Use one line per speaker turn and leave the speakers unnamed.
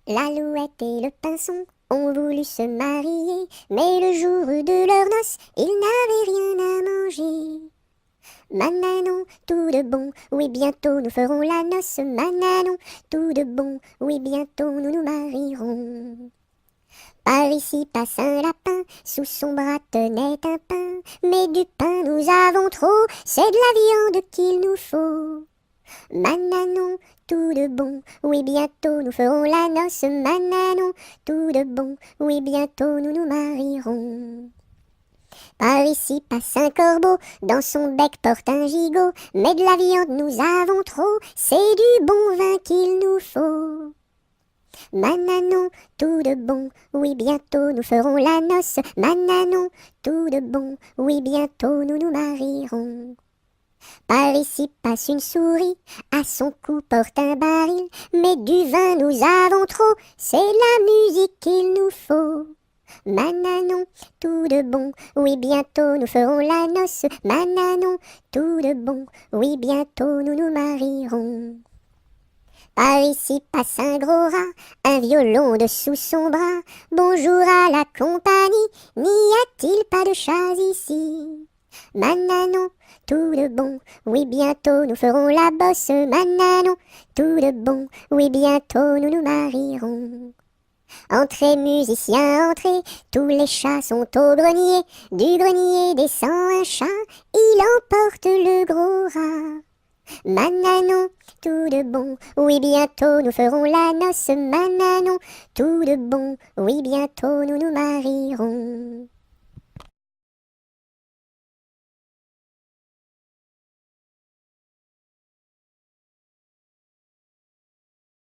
L'alouette et le pinson ont voulu se marier, mais le jour de leur noces, ils n'avaient rien à manger. Mananon, tout de bon, oui bientôt nous ferons la noce. Mananon, tout de bon, oui bientôt nous nous marierons. Par ici passe un lapin, sous son bras tenait un pain. Mais du pain nous avons trop, c'est de la viande qu'il nous faut. Mananon, tout de bon, oui bientôt nous ferons la noce. Mananon, tout de bon, oui bientôt nous nous marierons. Par ici passe un corbeau, dans son bec porte un gigot. Mais de la viande nous avons trop, c'est du bon vin qu'il nous faut. Mananon, tout de bon, oui bientôt nous ferons la noce. Mananon, tout de bon, oui bientôt nous nous marierons. Par ici passe une souris, à son cou porte un baril. Mais du vin nous avons trop, c'est la musique qu'il nous faut. Mananon, tout de bon, oui bientôt nous ferons la noce. Mananon, tout de bon, oui bientôt nous nous marierons. Par ici passe un gros rat, un violon dessous son bras. Bonjour à la compagnie, n'y a-t-il pas de chats ici? Mananon, tout de bon, oui bientôt nous ferons la bosse. Mananon, tout de bon, oui bientôt nous nous marierons. Entrez musiciens, entrez, tous les chats sont au grenier. Du grenier descend un chat, il emporte le gros rat. Mananon, tout de bon, oui bientôt nous ferons la noce. Mananon, tout de bon, oui bientôt nous nous marierons.